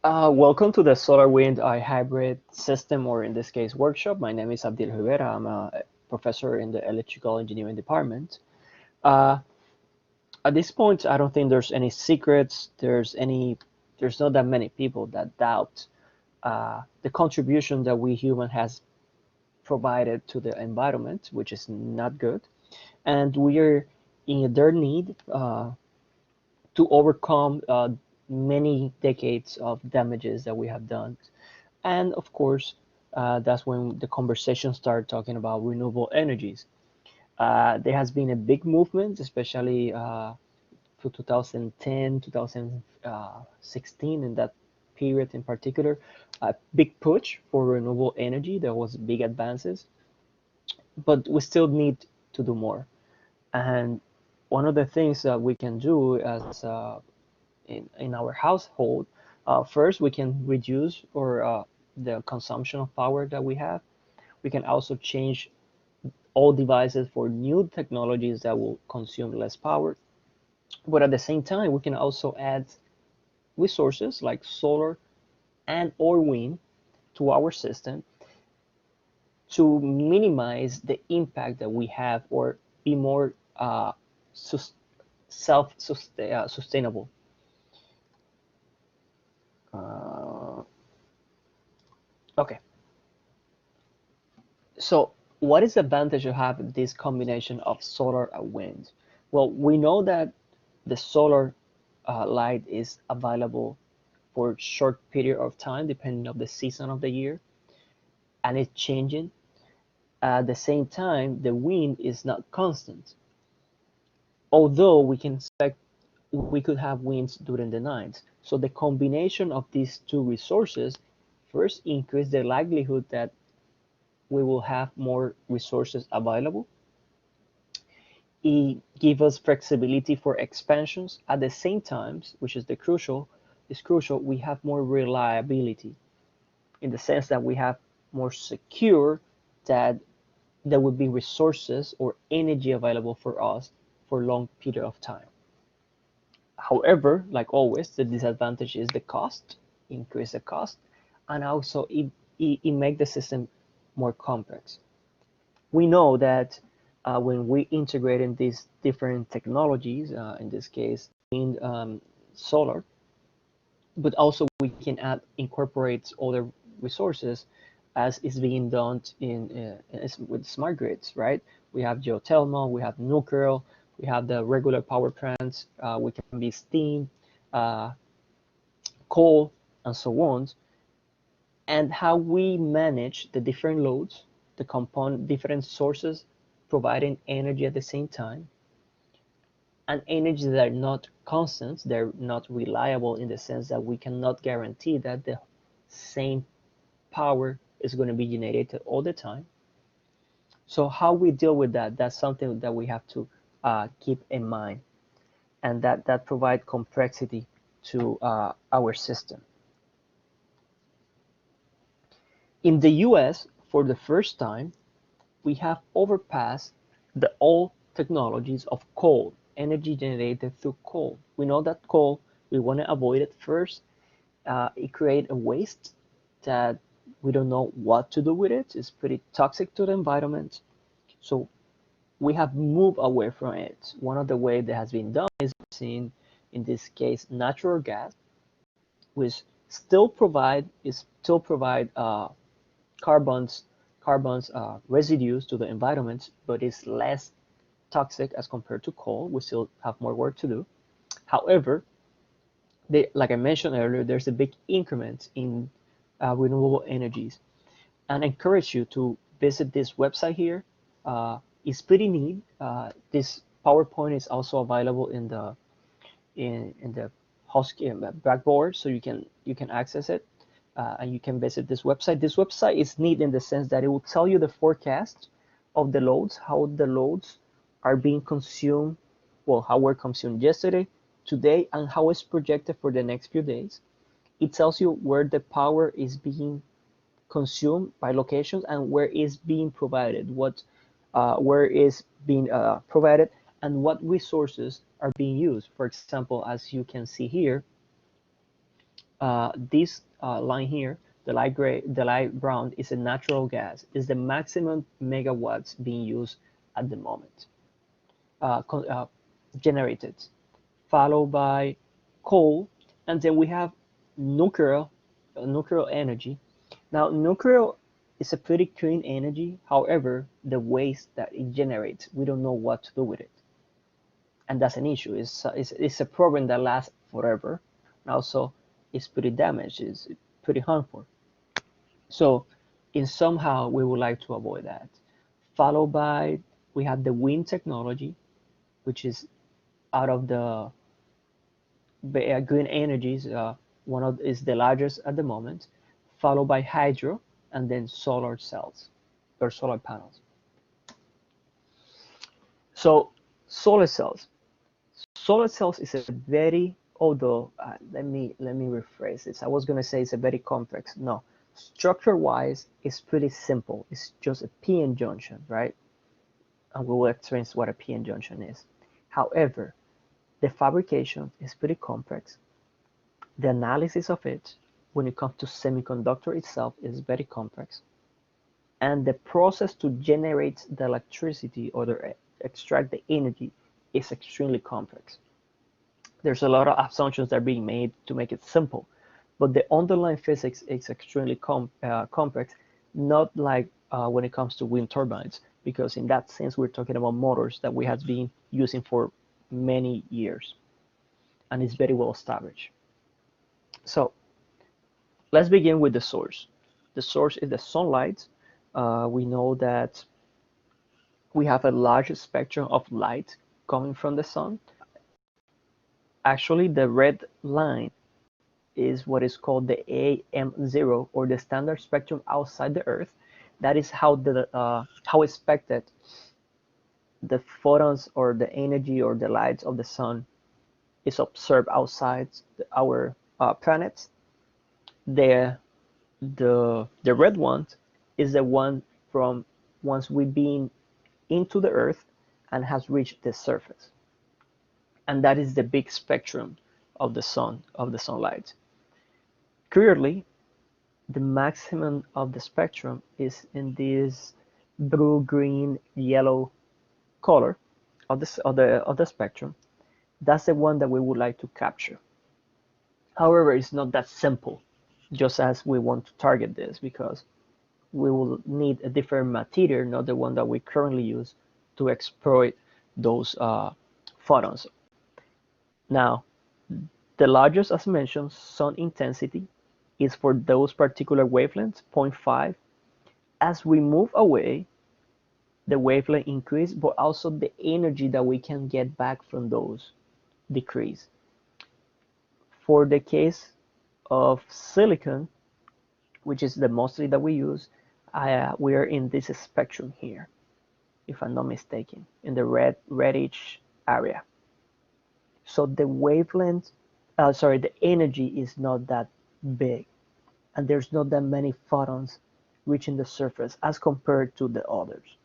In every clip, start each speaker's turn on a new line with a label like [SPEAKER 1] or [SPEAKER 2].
[SPEAKER 1] Welcome to the Solar Wind Hybrid System, or in this case, workshop. My name is Abdil Rivera. I'm a professor in the Electrical Engineering Department. Uh, at this point, I don't think there's any secrets. There's not that many people that doubt the contribution that we human has provided to the environment, which is not good, and we are in their need to overcome many decades of damages that we have done. And of course, that's when the conversation started talking about renewable energies. There has been a big movement, especially for 2010, 2016, in that period in particular, a big push for renewable energy. There was big advances, but we still need to do more. And one of the things that we can do as in our household, first we can reduce or the consumption of power that we have. We can also change all devices for new technologies that will consume less power. But at the same time, we can also add resources like solar and or wind to our system to minimize the impact that we have or be more self-sustainable. Uh, okay, so what is the advantage of having this combination of solar and wind? Well, we know that the solar light is available for a short period of time, depending on the season of the year, and it's changing. At the same time, the wind is not constant. Although we can expect we could have winds during the night. So the combination of these two resources first increase the likelihood that we will have more resources available. It gives us flexibility for expansions. At the same time, which is crucial, we have more reliability in the sense that we have more secure that there would be resources or energy available for us for a long period of time. However, like always, the disadvantage is the cost, increase the cost, and also it make the system more complex. We know that when we integrate in these different technologies, in this case, wind, solar, but also we can add incorporate other resources as is being done with smart grids, right? We have geothermal, we have nuclear, we have the regular power plants, we can be steam, uh, coal, and so on, and how we manage the different loads, the component, different sources providing energy at the same time, and energy that are not constant, they're not reliable in the sense that we cannot guarantee that the same power is going to be generated all the time. So how we deal with that, that's something that we have to keep in mind, and that provide complexity to our system. In the US, for the first time, we have overpassed the old technologies of coal, energy generated through coal. We know that coal, we want to avoid it first. It creates a waste that we don't know what to do with it. It's pretty toxic to the environment. So we have moved away from it. One of the ways that has been done is seen in this case natural gas, which still provide carbons carbons residues to the environment, but is less toxic as compared to coal. We still have more work to do. However, like I mentioned earlier, there's a big increment in renewable energies, and I encourage you to visit this website here. It's pretty neat. This PowerPoint is also available in the Blackboard, so you can access it, and you can visit this website. This website is neat in the sense that it will tell you the forecast of the loads, how the loads are being consumed, well, how were consumed yesterday, today, and how it's projected for the next few days. It tells you where the power is being consumed by locations and where is being provided, where is being provided, and what resources are being used. For example, as you can see here, This line here, the light gray, the light brown, is a natural gas. Is the maximum megawatts being used at the moment, uh, uh, generated, followed by coal, and then we have nuclear, nuclear energy. Now, nuclear is a pretty clean energy. However, the waste that it generates, we don't know what to do with it, and that's an issue. It's a problem that lasts forever, and also it's pretty damaged. It's pretty harmful. So, in somehow we would like to avoid that. Followed by we have the wind technology, which is out of the green energies. One of is the largest at the moment, followed by hydro, and then solar cells or solar panels. So solar cells. Solar cells is a very, although let me rephrase this. I was gonna say it's a very complex. No, structure wise, it's pretty simple. It's just a p-n junction, right? And we will explain what a p-n junction is. However, the fabrication is pretty complex. The analysis of it, when it comes to semiconductor itself, is very complex. And the process to generate the electricity or to extract the energy is extremely complex. There's a lot of assumptions that are being made to make it simple, but the underlying physics is extremely complex, not like when it comes to wind turbines, because in that sense, we're talking about motors that we have been using for many years, and it's very well established. So let's begin with the source. The source is the sunlight. We know that we have a large spectrum of light coming from the sun. Actually, the red line is what is called the AM0, or the standard spectrum outside the Earth. That is how expected the photons or the energy or the light of the sun is observed outside our planets. The the red one is the one from once we've been into the Earth and has reached the surface, and that is the big spectrum of the sun, of the sunlight. Currently, the maximum of the spectrum is in this blue, green, yellow color of the spectrum. That's the one that we would like to capture. However, it's not that simple, just as we want to target this, because we will need a different material, not the one that we currently use, to exploit those photons. Now, the largest, as mentioned, sun intensity is for those particular wavelengths, zero point 0.5. As we move away, the wavelength increase, but also the energy that we can get back from those decrease. For the case of silicon, which is the mostly that we use, we are in this spectrum here, if I'm not mistaken, in the reddish area. So the wavelength, the energy is not that big, and there's not that many photons reaching the surface as compared to the others.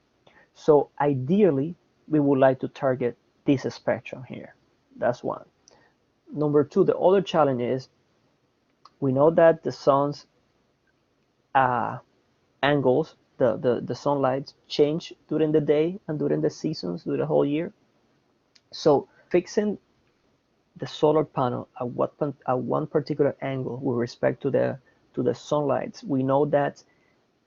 [SPEAKER 1] So ideally, we would like to target this spectrum here. That's one. Number two, the other challenge is we know that the sun's uh, angles, the sunlight change during the day and during the seasons, during the whole year. So fixing the solar panel at one particular angle with respect to the sunlight, we know that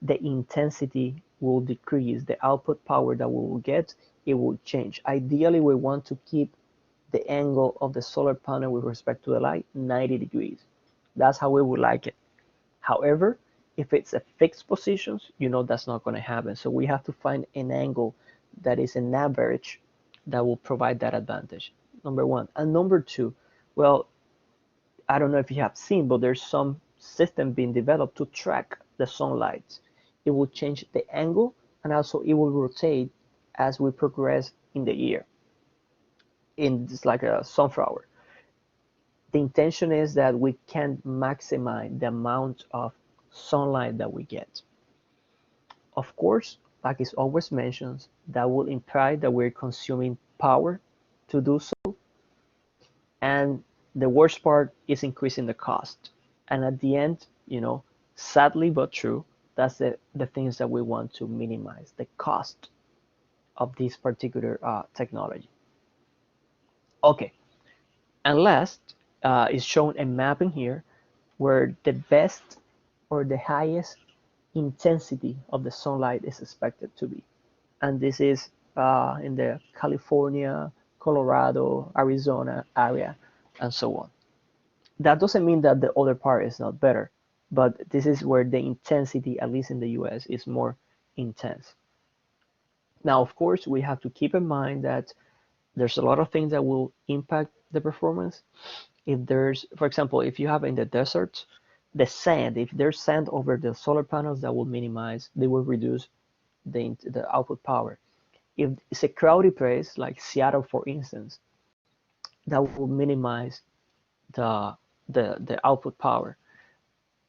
[SPEAKER 1] the intensity will decrease, the output power that we will get, it will change. Ideally, we want to keep the angle of the solar panel with respect to the light 90 degrees. That's how we would like it. However, if it's a fixed position, you know that's not going to happen. So we have to find an angle that is an average that will provide that advantage. Number one. And number two, well, I don't know if you have seen, but there's some system being developed to track the sunlight. It will change the angle, and also it will rotate as we progress in the year. It's like a sunflower. The intention is that we can maximize the amount of sunlight that we get. Of course, like it's always mentioned, that will imply that we're consuming power to do so, and the worst part is increasing the cost. And at the end, sadly but true, that's the things that we want to minimize, the cost of this particular technology. Okay, and last is shown a mapping here where the best or the highest intensity of the sunlight is expected to be. And this is in the California, Colorado, Arizona area, and so on. That doesn't mean that the other part is not better, but this is where the intensity, at least in the US, is more intense. Now, of course, we have to keep in mind that there's a lot of things that will impact the performance. If there's, for example, if you have in the desert, the sand, if there's sand over the solar panels, that will minimize, they will reduce the output power. If it's a crowded place like Seattle, for instance, that will minimize the the output power.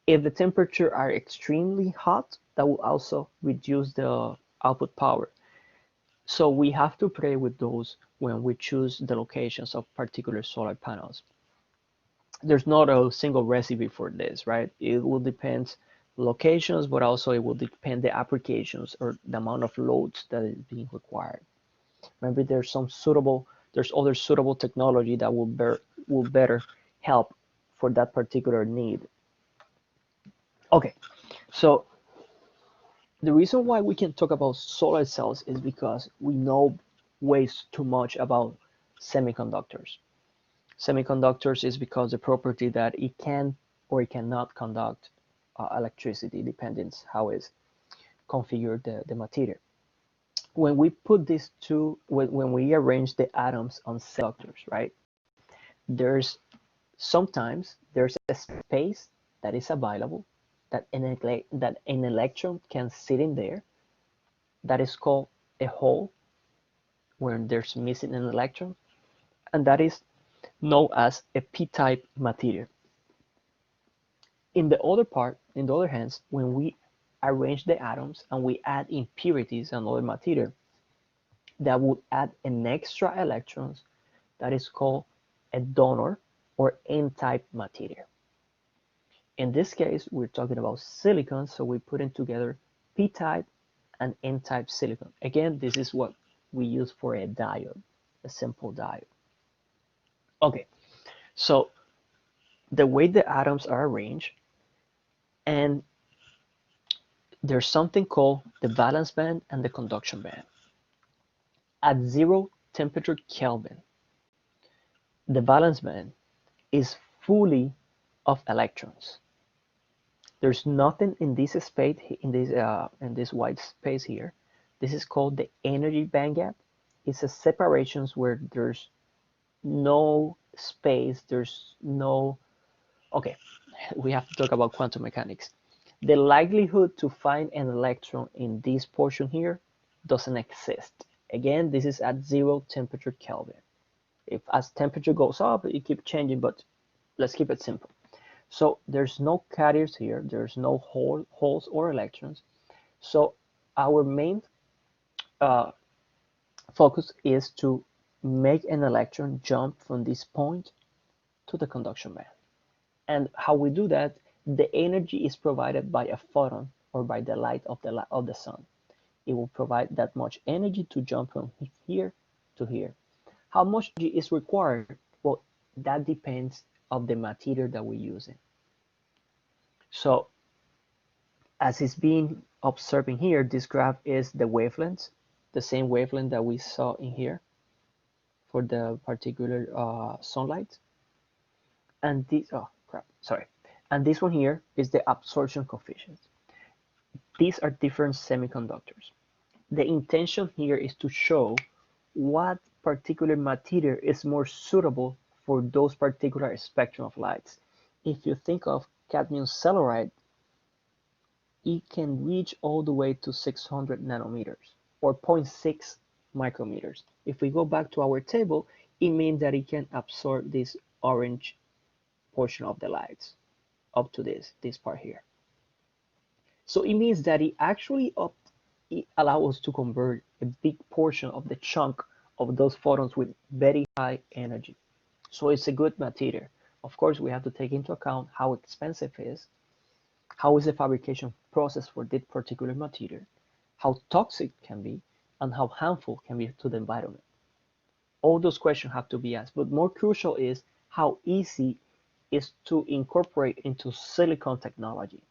[SPEAKER 1] If the temperature are extremely hot, that will also reduce the output power. So we have to play with those when we choose the locations of particular solar panels. There's not a single recipe for this, right? It will depend locations, but also it will depend the applications or the amount of loads that is being required. Maybe there's other suitable technology that will better help for that particular need. Okay, so the reason why we can talk about solar cells is because we know way too much about semiconductors. Semiconductors is because the property that it can or it cannot conduct electricity depending how is configured the material. When we put these two, when we arrange the atoms on semiconductors, right? There's sometimes there's a space that is available that an electron can sit in there. That is called a hole where there's missing an electron, and that is known as a p-type material. In the other hand, when we arrange the atoms and we add impurities and other material that would add an extra electrons, that is called a donor or n-type material. In this case, we're talking about silicon, so we put in together p-type and n-type silicon. Again, this is what we use for a diode, a simple diode. Okay, so the way the atoms are arranged, and there's something called the valence band and the conduction band. At 0 temperature Kelvin, the valence band is fully of electrons. There's nothing in this space, in this white space here. This is called the energy band gap. It's a separations where there's no space, there's no, okay, we have to talk about quantum mechanics. The likelihood to find an electron in this portion here doesn't exist. Again, this is at 0 temperature Kelvin. If as temperature goes up, it keeps changing, but let's keep it simple. So there's no carriers here, there's no holes or electrons. So our main focus is to make an electron jump from this point to the conduction band. And how we do that, the energy is provided by a photon or by the light of the sun. It will provide that much energy to jump from here to here. How much energy is required? Well, that depends of the material that we're using. So as is being observing here, this graph is the wavelength, the same wavelength that we saw in here for the particular sunlight. And this, oh crap, sorry. And this one here is the absorption coefficient. These are different semiconductors. The intention here is to show what particular material is more suitable for those particular spectrum of lights. If you think of cadmium telluride, it can reach all the way to 600 nanometers or 0.6 micrometers. If we go back to our table, it means that it can absorb this orange portion of the lights up to this part here. So it means that it actually it allows us to convert a big portion of the chunk of those photons with very high energy. So it's a good material. of course, we have to take into account how expensive it is, how is the fabrication process for this particular material, how toxic it can be, and how harmful it can be to the environment. All those questions have to be asked, but more crucial is how easy is to incorporate into silicon technology.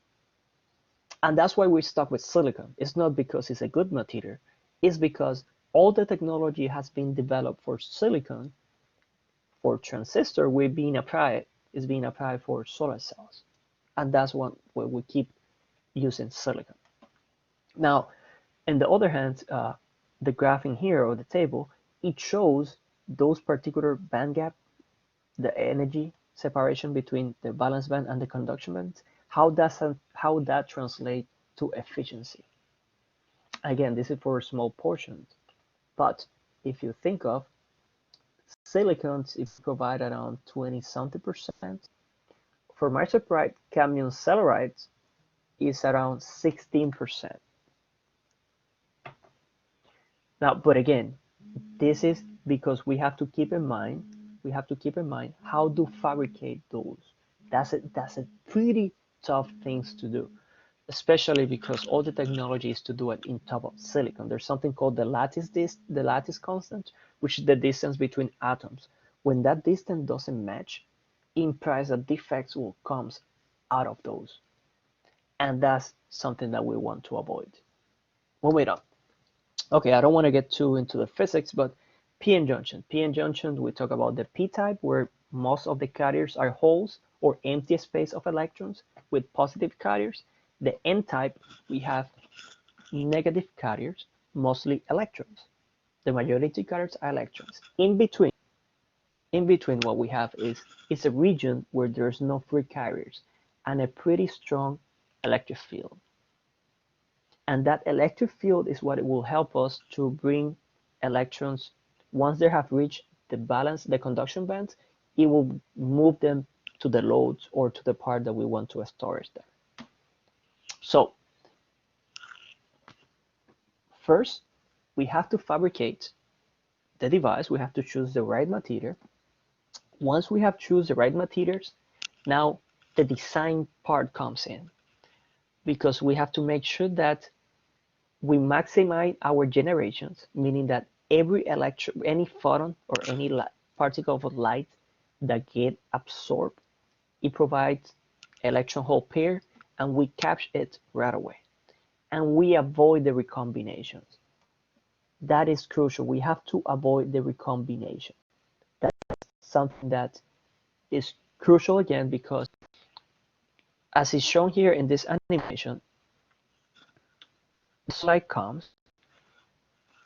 [SPEAKER 1] And that's why we're stuck with silicon. It's not because it's a good material, it's because all the technology has been developed for silicon, for transistor, is being applied for solar cells. And that's why we keep using silicon. Now, on the other hand, the graphing here or the table, it shows those particular band gap, the energy separation between the valence band and the conduction band, how that translates to efficiency. Again, this is for small portions, but if you think of silicons, it provide around 20 something percent. For marsupial cadmium telluride is around 16%. Now, but again, this is because we have to keep in mind how to fabricate those. That's a pretty tough things to do, especially because all the technology is to do it in top of silicon. There's something called the lattice constant, which is the distance between atoms. When that distance doesn't match, implies that defects will come out of those. And that's something that we want to avoid. Moving on. Okay, I don't want to get too into the physics, but p-n junction. P-n junction, we talk about the p-type, where most of the carriers are holes or empty space of electrons with positive carriers. The n-type, we have negative carriers, mostly electrons. The majority carriers are electrons. In between what we have is a region where there's no free carriers and a pretty strong electric field. And that electric field is what it will help us to bring electrons. Once they have reached the conduction band, it will move them to the loads or to the part that we want to storage them. So first, we have to fabricate the device. We have to choose the right material. Once we have choose the right materials, now the design part comes in, because we have to make sure that we maximize our generations, meaning that any photon or any particle of light that get absorbed, it provides electron hole pair, and we capture it right away. And we avoid the recombinations. That is crucial. We have to avoid the recombination. That's something that is crucial again, because as is shown here in this animation, the light comes,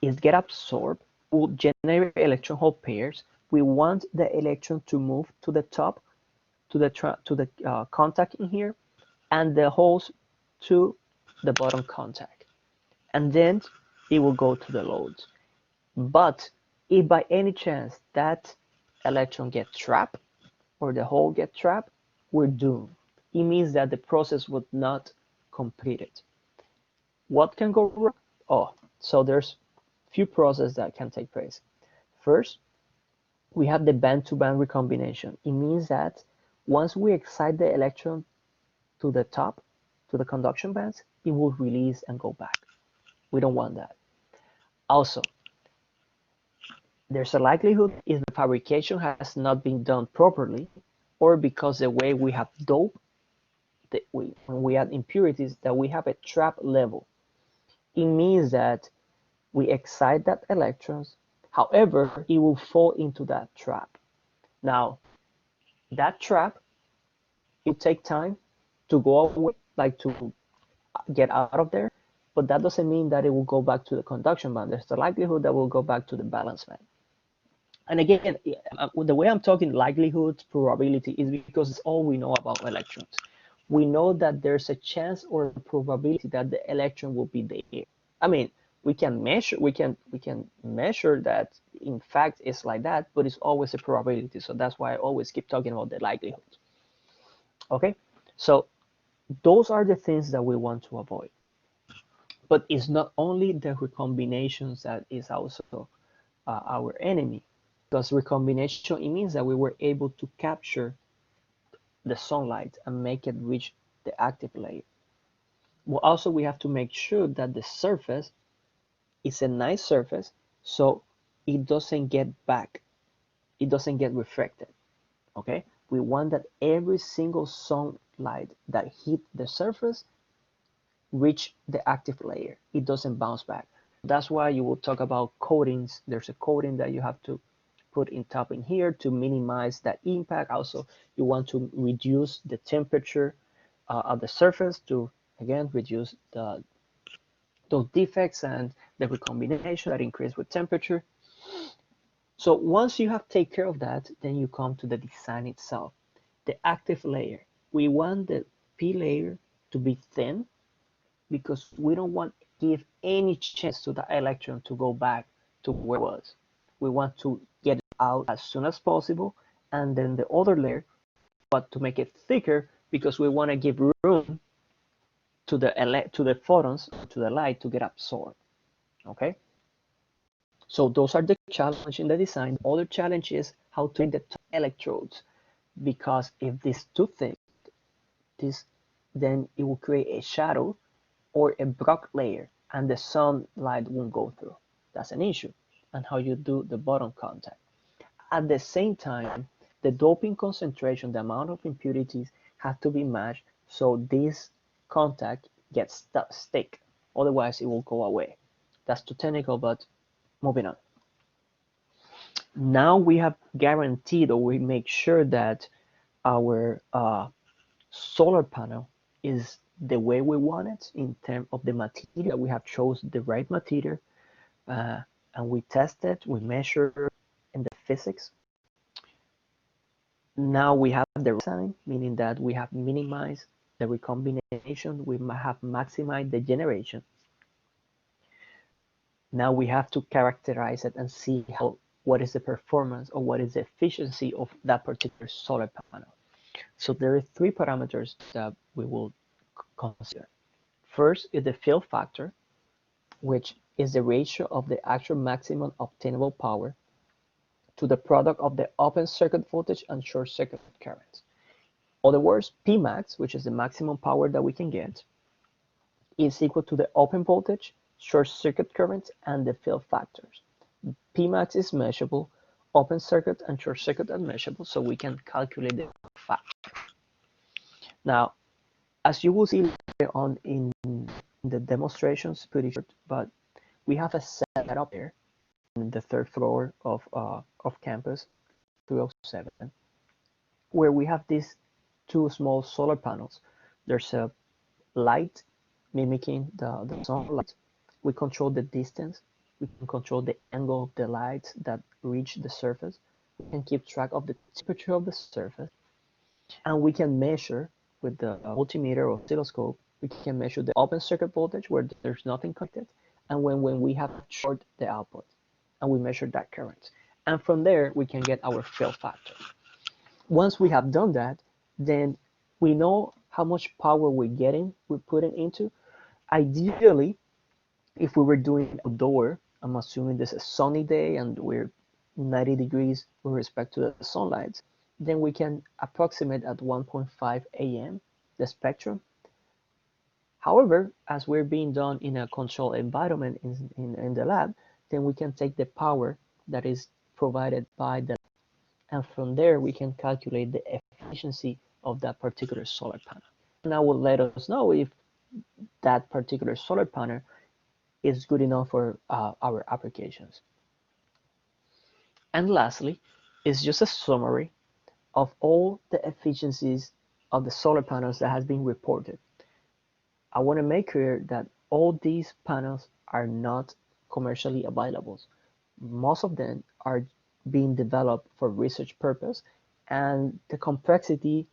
[SPEAKER 1] it get absorbed, will generate electron hole pairs. We want the electron to move to the top, to the contact in here, and the holes to the bottom contact. And then it will go to the loads. But if by any chance that electron gets trapped or the hole gets trapped, we're doomed. It means that the process would not complete it. What can go wrong? Oh, so there's few processes that can take place. First, we have the band-to-band recombination. It means that once we excite the electron to the top, to the conduction bands, it will release and go back. We don't want that. Also, there's a likelihood if the fabrication has not been done properly, or because the way we have dope, when we add impurities, that we have a trap level. It means that we excite that electrons, however, it will fall into that trap. Now, that trap, it takes time to go away, like to get out of there, but that doesn't mean that it will go back to the conduction band. There's the likelihood that will go back to the valence band. And again, the way I'm talking likelihood, probability, is because it's all we know about electrons. We know that there's a chance or a probability that the electron will be there. I mean, we can measure that in fact it's like that, but it's always a probability. So that's why I always keep talking about the likelihood. Okay, so those are the things that we want to avoid. But it's not only the recombinations that is also our enemy, because recombination, it means that we were able to capture the sunlight and make it reach the active layer. But also we have to make sure that the surface is a nice surface so it doesn't get back, it doesn't get reflected. Okay, we want that every single sunlight that hit the surface reach the active layer, it doesn't bounce back. That's why you will talk about coatings. There's a coating that you have to put in top in here to minimize that impact. Also, you want to reduce the temperature of the surface to, again, reduce those defects and the recombination that increase with temperature. So once you have taken care of that, then you come to the design itself. The active layer. We want the P layer to be thin because we don't want to give any chance to the electron to go back to where it was. We want to get it out as soon as possible, and then the other layer, but to make it thicker because we want to give room to the photons, to the light to get absorbed. Okay. So those are the challenge in the design. The other challenge is how to make the electrodes, because if this too thick, then it will create a shadow or a block layer and the sunlight won't go through. That's an issue. And how you do the bottom contact. At the same time, the doping concentration, the amount of impurities have to be matched so this contact gets stick. Otherwise, it will go away. That's too technical, but moving on. Now we have guaranteed, or we make sure that our solar panel is the way we want it in terms of the material. We have chosen the right material, and we test it, we measure in the physics. Now we have the design, meaning that we have minimized the recombination, we have maximized the generation. Now we have to characterize it and see what is the performance or what is the efficiency of that particular solar panel. So there are three parameters that we will consider. First is the fill factor, which is the ratio of the actual maximum obtainable power to the product of the open circuit voltage and short circuit current. In other words, Pmax, which is the maximum power that we can get, is equal to the open voltage, short circuit current, and the fill factors. Pmax is measurable, open circuit and short circuit are measurable, so we can calculate the factor. Now, as you will see later on in the demonstrations, pretty short, but we have a setup there in the third floor of campus 307, where we have these two small solar panels. There's a light mimicking the sunlight. We control the distance. We can control the angle of the lights that reach the surface. We can keep track of the temperature of the surface. And we can measure with the multimeter or oscilloscope, we can measure the open circuit voltage where there's nothing connected, and when we have short the output, and we measure that current. And from there, we can get our fill factor. Once we have done that, then we know how much power we're getting, we're putting into. Ideally, if we were doing outdoor, I'm assuming this is a sunny day and we're 90 degrees with respect to the sunlight, then we can approximate at 1.5 AM the spectrum. However, as we're being done in a controlled environment in the lab, then we can take the power that is provided by the, and from there we can calculate the efficiency of that particular solar panel. And that will let us know if that particular solar panel is good enough for our applications. And lastly, it's just a summary of all the efficiencies of the solar panels that has been reported. I want to make clear that all these panels are not commercially available. Most of them are being developed for research purpose, and the complexity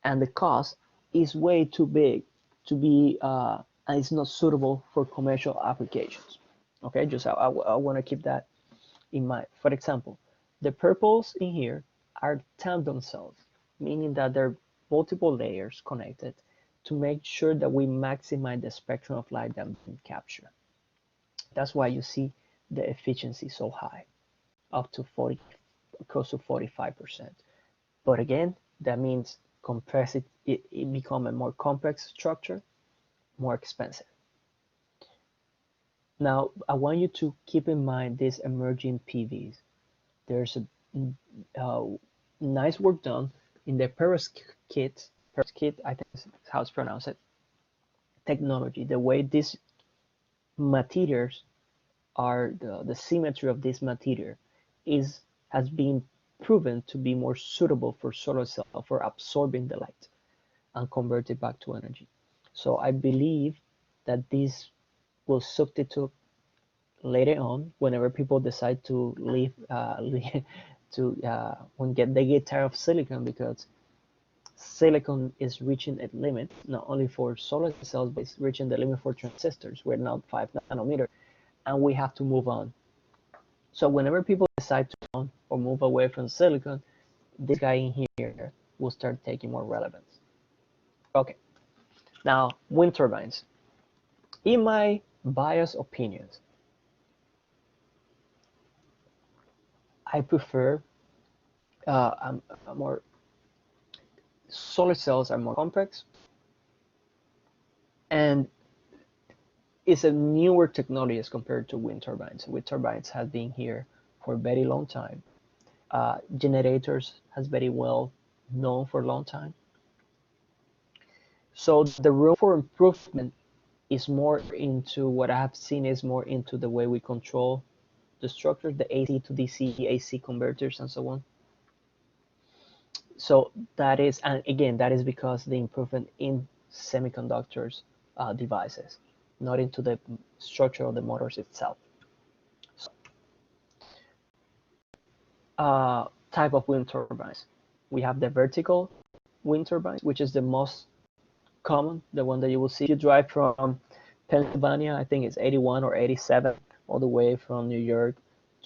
[SPEAKER 1] and the cost is way too big to be and it's not suitable for commercial applications. Okay, just I want to keep that in mind. For example, the purples in here are tandem cells, meaning that there are multiple layers connected to make sure that we maximize the spectrum of light that we can capture. That's why you see the efficiency so high, up to 40, close to 45%. But again, That means compress it become a more complex structure, more expensive. Now, I want you to keep in mind these emerging PVs. There's a uh, nice work done in the perovskite, I think is how it's pronounced it, technology. The way these materials are, the symmetry of this material is has been proven to be more suitable for solar cell for absorbing the light and convert it back to energy. So I believe that this will substitute later on whenever people decide to leave, when they get tired of silicon, because silicon is reaching a limit not only for solar cells but it's reaching the limit for transistors. We're now 5 nanometer and we have to move on. So whenever people decide to move on or move away from silicon, this guy in here will start taking more relevance. Okay, now wind turbines. In my biased opinions, I prefer more solar cells are more complex and it's a newer technology as compared to wind turbines. Wind turbines have been here for a very long time. Generators has very well known for a long time. So the room for improvement is more into what I have seen is more into the way we control the structure, the AC to DC, AC converters, and so on. So that is, and again, that is because the improvement in semiconductors devices, not into the structure of the motors itself. So, type of wind turbines. We have the vertical wind turbines, which is the most common, the one that you will see. If you drive from Pennsylvania, I think it's 81 or 87, all the way from New York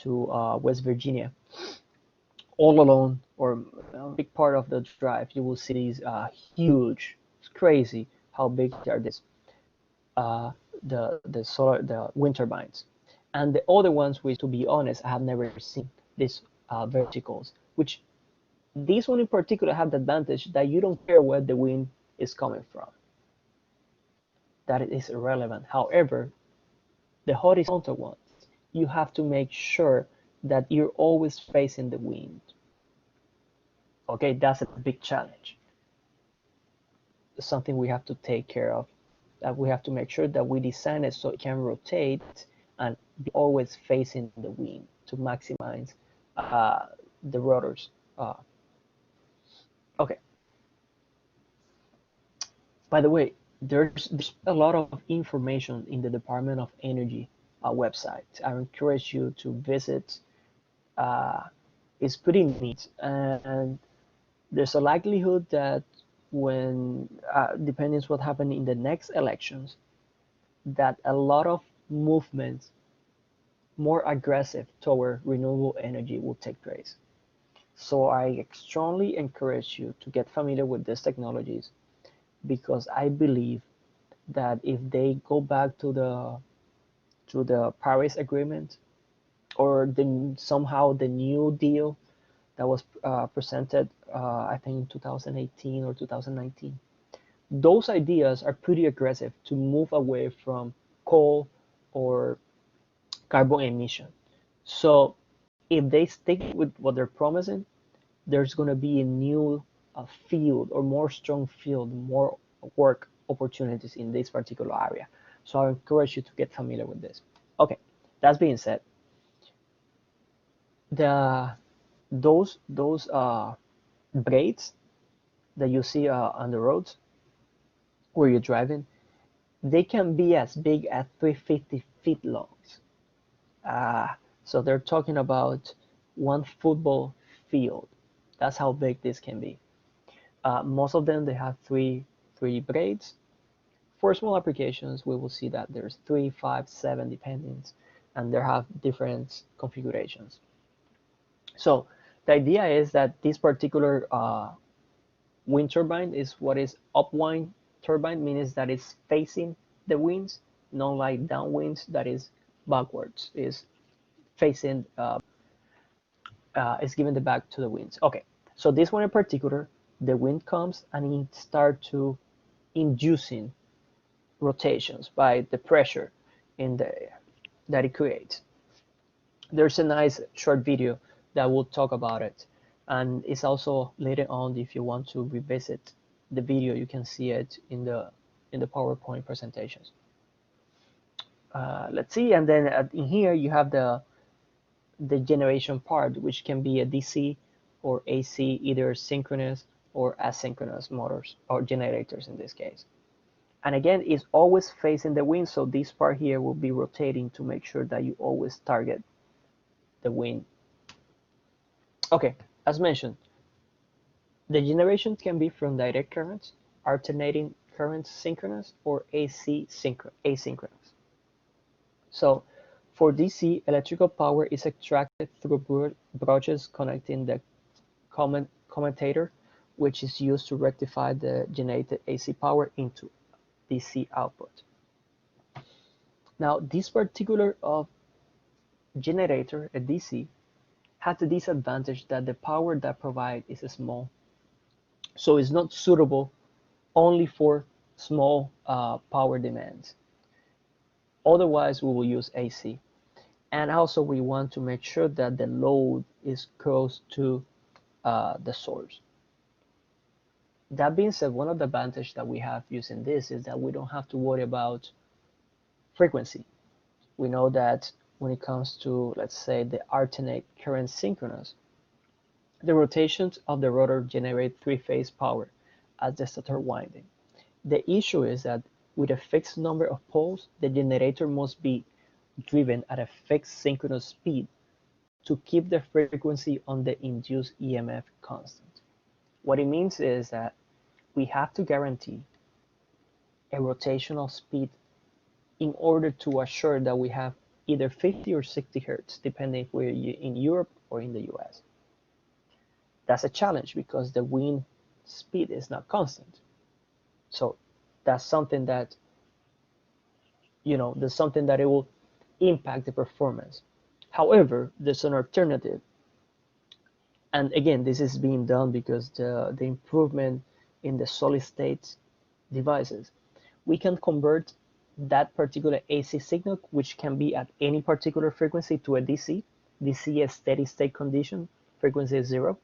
[SPEAKER 1] to West Virginia, all alone or a big part of the drive, you will see these huge. It's crazy how big are these the wind turbines, and the other ones, which to be honest, I have never seen these verticals. Which these one in particular have the advantage that you don't care where the wind is coming from. That is irrelevant. However, the horizontal ones, you have to make sure that you're always facing the wind. Okay, that's a big challenge. It's something we have to take care of. That we have to make sure that we design it so it can rotate and be always facing the wind to maximize the rotors. Okay. By the way, there's a lot of information in the Department of Energy website. I encourage you to visit. Uh, it's pretty neat, and there's a likelihood that when depending on what happens in the next elections, that a lot of movements more aggressive toward renewable energy will take place. So I strongly encourage you to get familiar with these technologies because I believe that if they go back to the Paris Agreement or somehow the New Deal that was presented, I think in 2018 or 2019, those ideas are pretty aggressive to move away from coal or carbon emission. So if they stick with what they're promising, there's going to be a new field or more strong field, more work opportunities in this particular area. So I encourage you to get familiar with this. Okay, that being said, the those blades that you see on the roads where you're driving, they can be as big as 350 feet long. Uh, so they're talking about one football field. That's how big this can be. Most of them they have three blades. For small applications, we will see that there's 3, 5, 7 depending, and they have different configurations. So the idea is that this particular wind turbine is what is upwind turbine, means that it's facing the winds, not like downwinds that is backwards, is facing is giving the back to the winds. Okay, so this one in particular the wind comes and it starts to inducing rotations by the pressure in the that it creates. There's a nice short video that will talk about it, and it's also later on, if you want to revisit the video, you can see it in the PowerPoint presentations. Let's see, and then in here you have the generation part, which can be a DC or AC, either synchronous or asynchronous motors or generators in this case. And again, it's always facing the wind, so this part here will be rotating to make sure that you always target the wind. Okay, as mentioned, the generation can be from direct currents, alternating currents synchronous, or AC asynchronous. So for DC, electrical power is extracted through brushes connecting the commutator, which is used to rectify the generated AC power into DC output. Now, this particular generator, a DC, has the disadvantage that the power that provides is small, so it's not suitable only for small power demands. Otherwise, we will use AC. And also, we want to make sure that the load is close to the source. That being said, one of the advantages that we have using this is that we don't have to worry about frequency. We know that when it comes to, let's say, the alternate current synchronous, the rotations of the rotor generate three-phase power as the stator winding. The issue is that with a fixed number of poles, the generator must be driven at a fixed synchronous speed to keep the frequency on the induced EMF constant. What it means is that we have to guarantee a rotational speed in order to assure that we have either 50 or 60 hertz, depending if we're in Europe or in the US. That's a challenge because the wind speed is not constant. So that's something that, there's something that it will impact the performance. However, there's an alternative. And again, this is being done because the improvement in the solid state devices, we can convert that particular AC signal, which can be at any particular frequency, to a DC. DC is steady state condition, frequency is 0,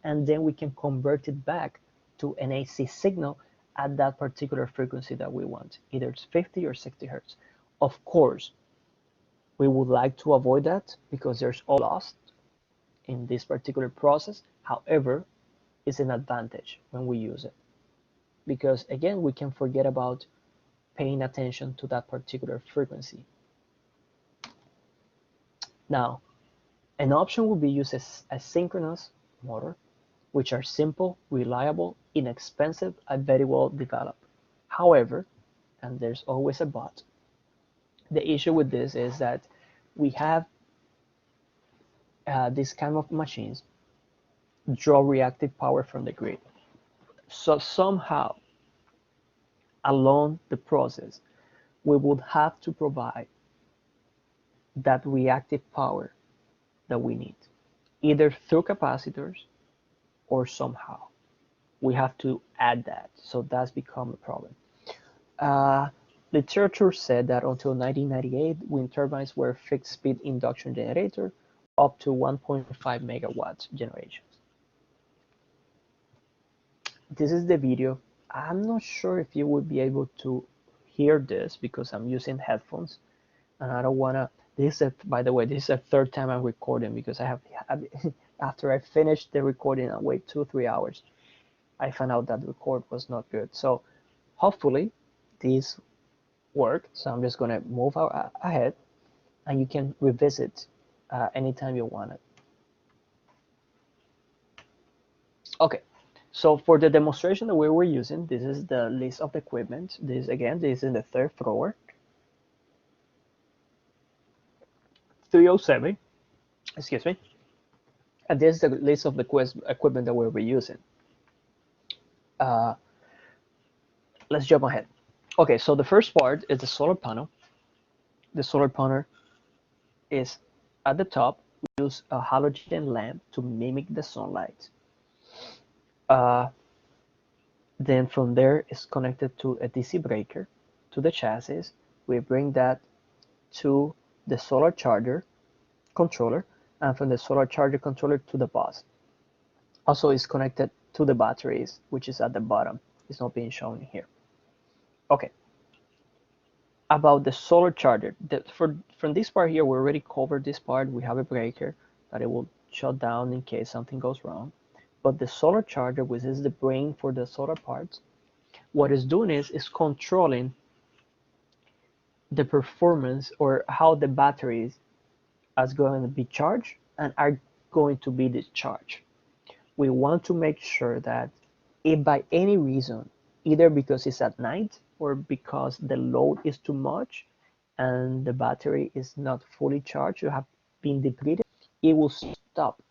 [SPEAKER 1] and then we can convert it back to an AC signal at that particular frequency that we want, either it's 50 or 60 hertz. Of course, we would like to avoid that because there's all lost in this particular process. However, it's an advantage when we use it because, again, we can forget about paying attention to that particular frequency. Now, an option would be use a synchronous motor, which are simple, reliable, inexpensive, and very well developed. However, and there's always a but, the issue with this is that we have this kind of machines draw reactive power from the grid. So somehow, along the process, we would have to provide that reactive power that we need, either through capacitors or somehow. We have to add that, so that's become a problem. Literature said that until 1998, wind turbines were fixed-speed induction generator up to 1.5 megawatts generations. This is the video. I'm not sure if you would be able to hear this because I'm using headphones and I don't want to. This is, by the way, this is the third time I'm recording because I have after I finished the recording and wait 2-3 hours, I found out that the record was not good. So hopefully this worked. So I'm just going to move ahead and you can revisit anytime you want it. Okay. So for the demonstration that we were using, this is the list of equipment. This is in the third floor. 307, excuse me. And this is the list of the equipment that we were using. Let's jump ahead. Okay, so the first part is the solar panel. The solar panel is at the top. We use a halogen lamp to mimic the sunlight. Then from there it's connected to a DC breaker to the chassis. We bring that to the solar charger controller, and from the solar charger controller to the bus. Also is connected to the batteries, which is at the bottom. It's not being shown here. Okay, about the solar charger. From this part here, we already covered this part. We have a breaker that it will shut down in case something goes wrong. But the solar charger, which is the brain for the solar parts, what it's doing is controlling the performance or how the batteries are going to be charged and are going to be discharged. We want to make sure that if by any reason, either because it's at night or because the load is too much and the battery is not fully charged, you have been depleted, it will stop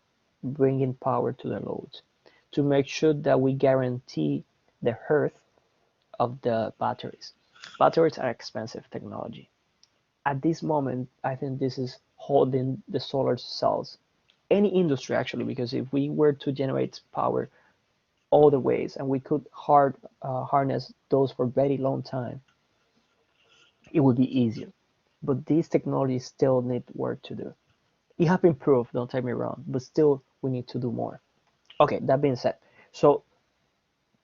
[SPEAKER 1] bringing power to the loads to make sure that we guarantee the health of the batteries. Batteries are expensive technology. At this moment, I think this is holding the solar cells, any industry actually, because if we were to generate power all the ways and we could harness those for a very long time, it would be easier. But these technologies still need work to do. It have improved, don't take me wrong, but still we need to do more. Okay, that being said, so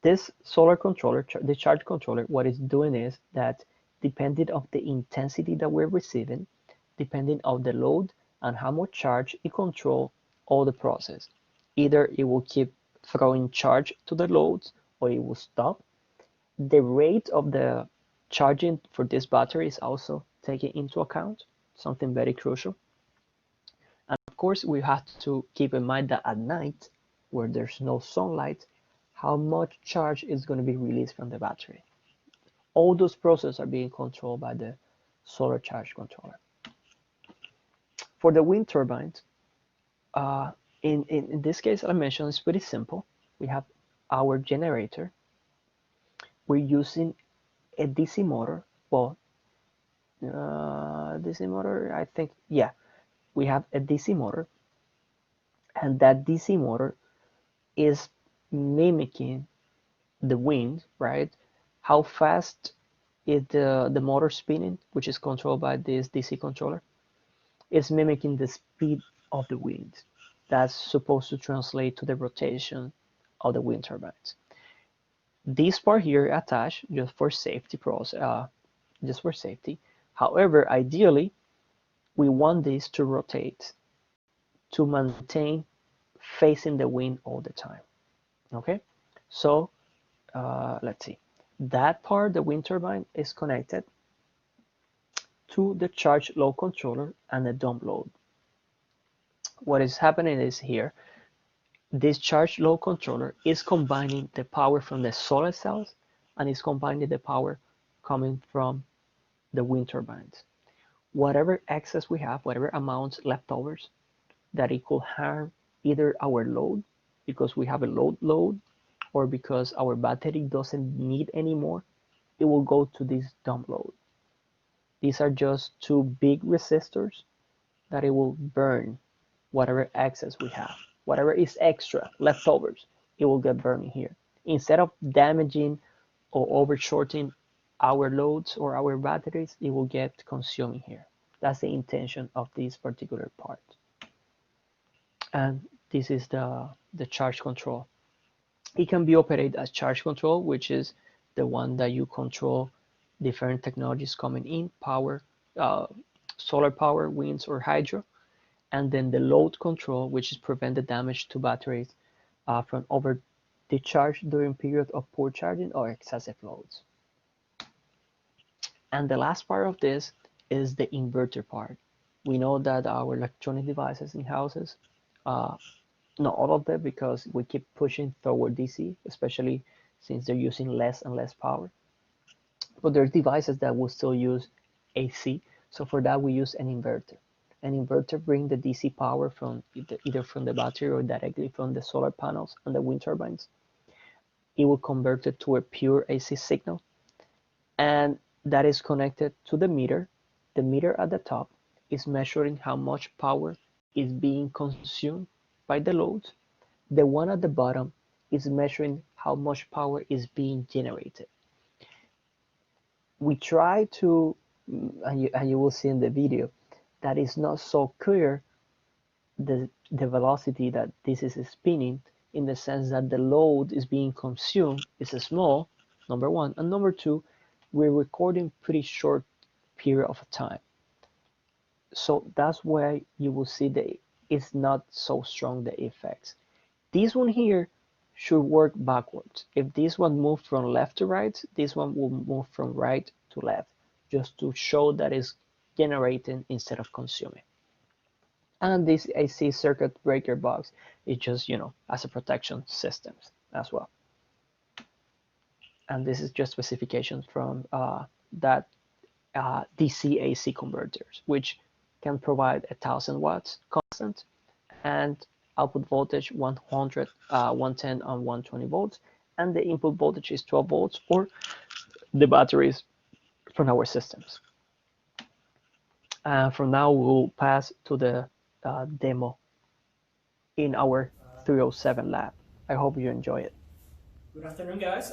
[SPEAKER 1] this solar controller, the charge controller, what it's doing is that depending on the intensity that we're receiving, depending on the load and how much charge, it control all the process. Either it will keep throwing charge to the loads or it will stop. The rate of the charging for this battery is also taken into account, something very crucial. And of course, we have to keep in mind that at night, where there's no sunlight, how much charge is going to be released from the battery. All those processes are being controlled by the solar charge controller. For the wind turbines, uh, in this case, I mentioned it's pretty simple. We have our generator. We're using a DC motor. Well, DC motor, I think, yeah, we have a DC motor, and that DC motor is mimicking the wind, right? How fast is the motor spinning, which is controlled by this DC controller? It's mimicking the speed of the wind. That's supposed to translate to the rotation of the wind turbines. This part here attached just for safety just for safety. However, ideally, we want this to rotate to maintain facing the wind all the time. Okay, so let's see. That part, the wind turbine, is connected to the charge load controller and the dump load. What is happening is here, this charge load controller is combining the power from the solar cells and is combining the power coming from the wind turbines. Whatever excess we have, whatever amounts leftovers, that it could harm either our load because we have a load or because our battery doesn't need anymore, it will go to this dump load. These are just two big resistors that it will burn whatever excess we have. Whatever is extra, leftovers, it will get burned here. Instead of damaging or overshorting our loads or our batteries, it will get consumed here. That's the intention of this particular part. And this is the charge control. It can be operated as charge control, which is the one that you control different technologies coming in, power, uh, solar power, winds, or hydro. And then the load control, which is prevent the damage to batteries from over discharge during period of poor charging or excessive loads. And the last part of this is the inverter part. We know that our electronic devices in houses, uh, not all of them because we keep pushing toward DC, especially since they're using less and less power. But there's devices that will still use AC. So for that, we use an inverter. An inverter brings the DC power from either from the battery or directly from the solar panels and the wind turbines. It will convert it to a pure AC signal, and that is connected to the meter. The meter at the top is measuring how much power is being consumed by the loads. The one at the bottom is measuring how much power is being generated. We try to, and you will see in the video, that is not so clear the velocity that this is spinning, in the sense that the load is being consumed is small, number one, and number two, we're recording pretty short period of time. So that's why you will see that it's not so strong, the effects. This one here should work backwards. If this one moved from left to right, this one will move from right to left, just to show that it's generating instead of consuming. And this AC circuit breaker box is just, as a protection system as well. And this is just specifications from that DC AC converters, which can provide 1000 watts constant and output voltage 100, 110 and 120 volts, and the input voltage is 12 volts, or the batteries from our systems. From now, we'll pass to the demo in our 307 lab. I hope you enjoy it.
[SPEAKER 2] Good afternoon, guys.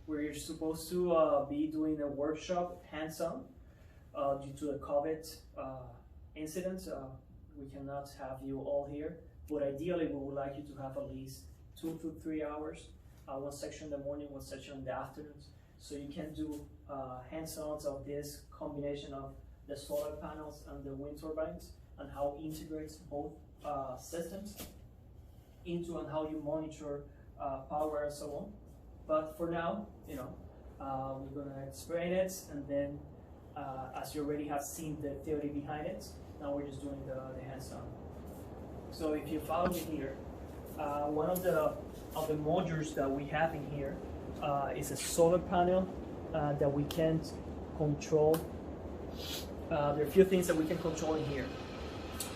[SPEAKER 2] We're supposed to be doing a workshop hands-on due to the COVID incident. We cannot have you all here, but ideally we would like you to have at least 2 to 3 hours, one section in the morning, one section in the afternoons, so you can do hands-ons of this combination of the solar panels and the wind turbines, and how it integrates both systems into, and how you monitor power and so on. But for now, we're gonna explain it, and then as you already have seen the theory behind it, now we're just doing the hands-on. So if you follow me here, one of the modules that we have in here is a solar panel that we can't control. There are a few things that we can control in here.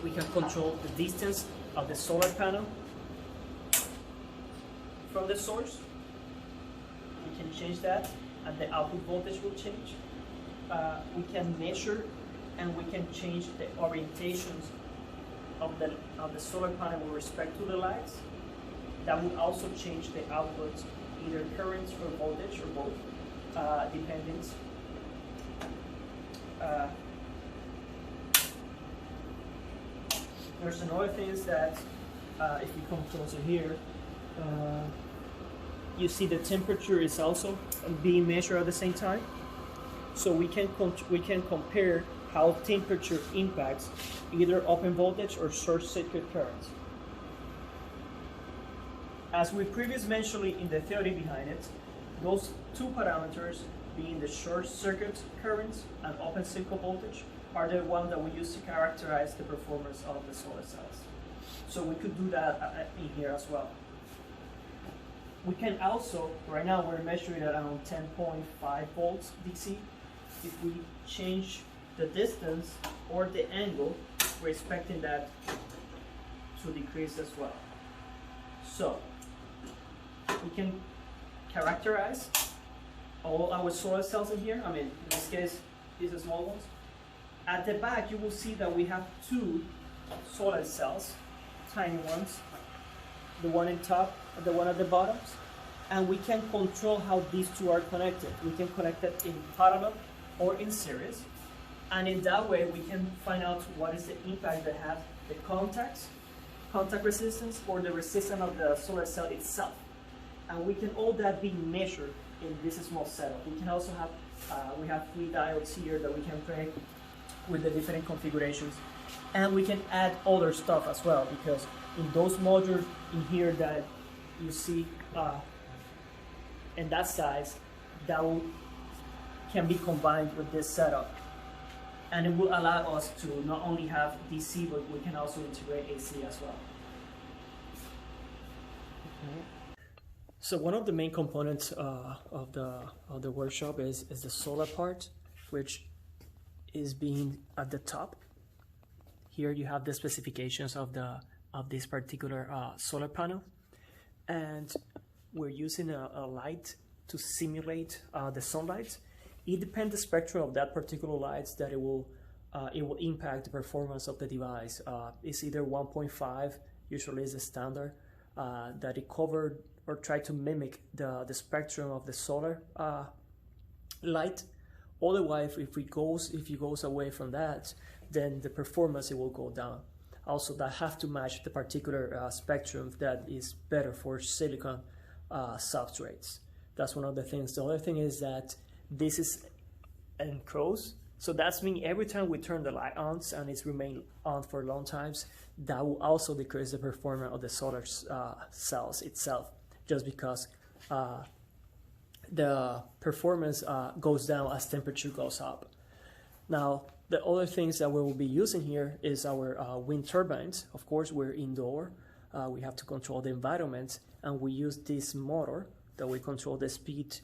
[SPEAKER 2] We can control the distance of the solar panel from the source. We can change that, and the output voltage will change. We can measure, and we can change the orientations of the solar panel with respect to the lights. That will also change the output, either current or voltage, or both, depending. There's another thing is that if you come closer here, you see the temperature is also being measured at the same time. So we can compare how temperature impacts either open voltage or short circuit current. As we previously mentioned in the theory behind it, those two parameters, being the short circuit current and open circuit voltage, are the ones that we use to characterize the performance of the solar cells. So we could do that in here as well. We can also, right now we're measuring at around 10.5 volts DC. If we change the distance or the angle, we're expecting that to decrease as well. So we can characterize all our solar cells in here. I mean, in this case, these are small ones. At the back, you will see that we have two solar cells, tiny ones, the one in top and the one at the bottom. And we can control how these two are connected. We can connect it in parallel or in series. And in that way, we can find out what is the impact that have the contact resistance, or the resistance of the solar cell itself. And we can all that be measured in this small setup. We can also have, we have 3 diodes here that we can play with the different configurations. And we can add other stuff as well, because in those modules in here that you see in that size, that can be combined with this setup. And it will allow us to not only have DC, but we can also integrate AC as well. So one of the main components of the workshop is the solar part, which is being at the top. Here you have the specifications of this particular solar panel, and we're using a light to simulate the sunlight. It depends the spectrum of that particular light that it will impact the performance of the device. It's either 1.5 usually is a standard, that it covered or tried to mimic the spectrum of the solar light. Otherwise, if it goes away from that, then the performance it will go down. Also, that have to match the particular spectrum that is better for silicon substrates. That's one of the things. The other thing is that this is enclosed, so that's mean every time we turn the light on and it's remain on for long times, that will also decrease the performance of the solar cells itself, just because the performance goes down as temperature goes up. Now, the other things that we will be using here is our wind turbines. Of course, we're indoor. We have to control the environment, and we use this motor that we control the speed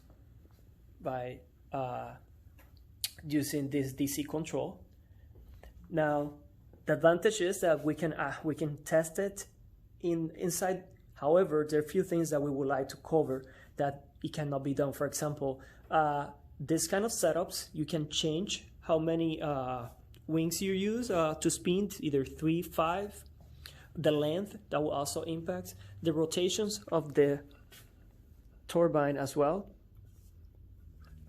[SPEAKER 2] by using this DC control. Now, the advantage is that we can test it inside. However, there are a few things that we would like to cover that it cannot be done. For example, this kind of setups, you can change how many wings you use to spin, either 3, 5. The length, that will also impact the rotations of the turbine as well.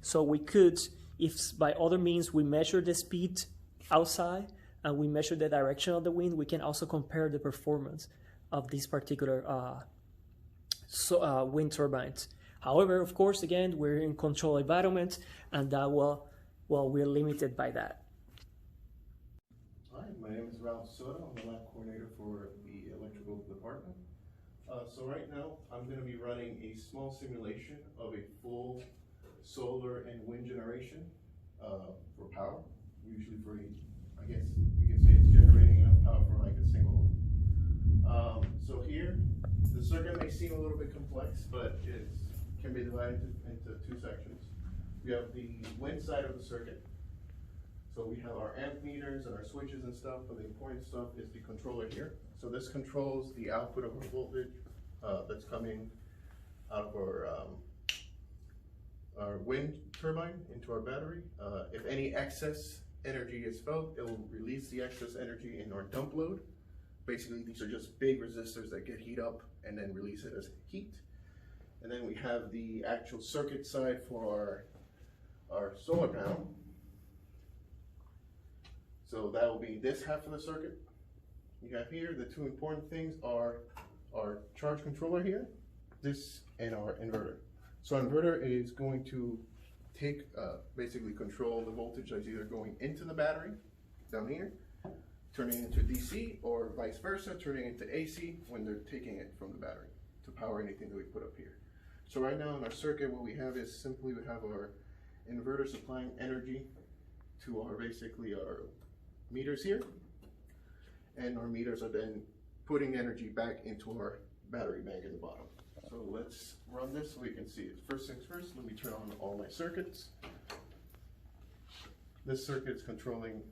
[SPEAKER 2] So we could, if by other means we measure the speed outside and we measure the direction of the wind, we can also compare the performance of these particular wind turbines. However, of course, again, we're in controlled environment, and that we're limited by that.
[SPEAKER 3] Hi, my name is Ralph Soto. I'm the lab coordinator for the electrical department. So right now, I'm going to be running a small simulation of a full solar and wind generation for power. Usually for I guess we can say it's generating enough power for like a single home. So here, the circuit may seem a little bit complex, but it can be divided into 2 sections. We have the wind side of the circuit. So we have our amp meters and our switches and stuff, but the important stuff is the controller here. So this controls the output of our voltage that's coming out of our wind turbine into our battery. If any excess energy is felt, it will release the excess energy in our dump load. Basically, these are just big resistors that get heat up and then release it as heat. And then we have the actual circuit side for our solar panel. So that will be this half of the circuit. You have here, the 2 important things are our charge controller here, this, and our inverter. So our inverter is going to take, basically control the voltage that's either going into the battery, down here, turning into DC, or vice versa, turning into AC when they're taking it from the battery to power anything that we put up here. So right now in our circuit, what we have is simply we have our inverter supplying energy to our, basically our meters here, and our meters are then putting energy back into our battery bank in the bottom. So let's run this so we can see it. First things first, let me turn on all my circuits. This circuit is controlling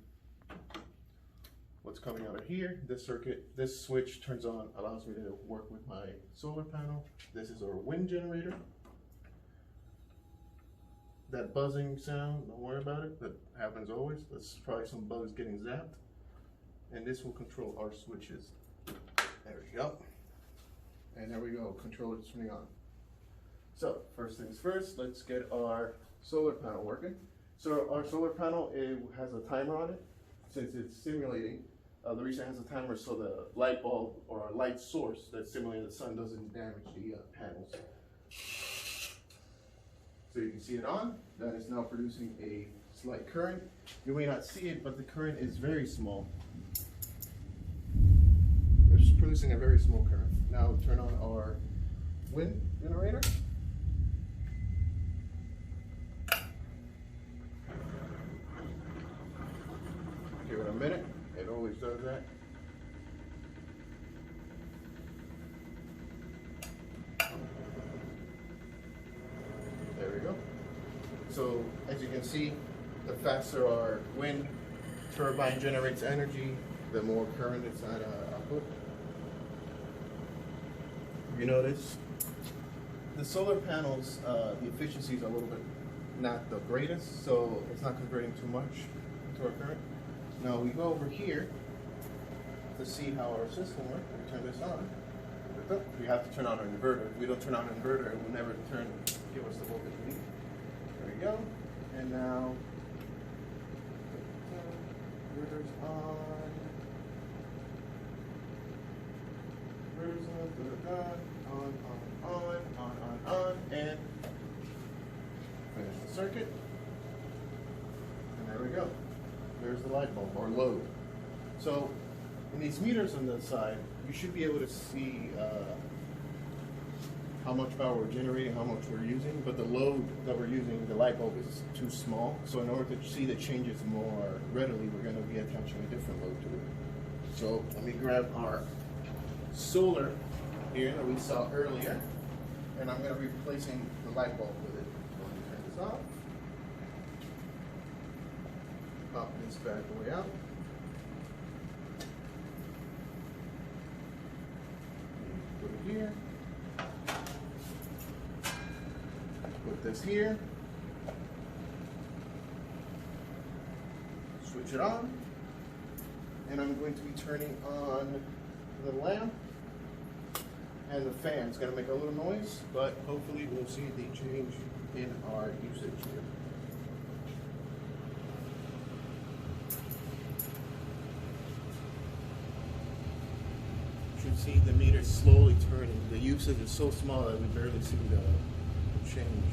[SPEAKER 3] what's coming out of here. This switch turns on, allows me to work with my solar panel. This is our wind generator. That buzzing sound, don't worry about it, that happens always. That's probably some bugs getting zapped. And this will control our switches. There we go. And there we go, controller turning on. So, first things first, let's get our solar panel working. So our solar panel, it has a timer on it. Since it's simulating, the reason it has a timer is so the light bulb or our light source that's simulating the sun doesn't damage the panels. So you can see it on. That is now producing a slight current. You may not see it, but the current is very small. It's producing a very small current. Now turn on our wind generator. Give it a minute. It always does that. There we go. So as you can see, the faster our wind turbine generates energy, the more current it's at output. You notice the solar panels, the efficiency is a little bit not the greatest, so it's not converting too much to our current. Now we go over here to see how our system works, we turn this on. We have to turn on our inverter. If we don't turn on an inverter, it will never give us the voltage we need. There we go. And now, inverter's on. Inverter's on, and finish the circuit. And there we go. There's the light bulb, or load. So, in these meters on the side, you should be able to see how much power we're generating, how much we're using, but the load that we're using, the light bulb, is too small. So in order to see the changes more readily, we're going to be attaching a different load to it. So let me grab our solar here that we saw earlier, and I'm going to be replacing the light bulb with it. So let me turn this off. Pop this bad boy out. Put it here. Put this here. Switch it on. And I'm going to be turning on the lamp and the fan. It's going to make a little noise, but hopefully we'll see the change in our usage here. You should see the meter slowly turning. The usage is so small that we barely see the change.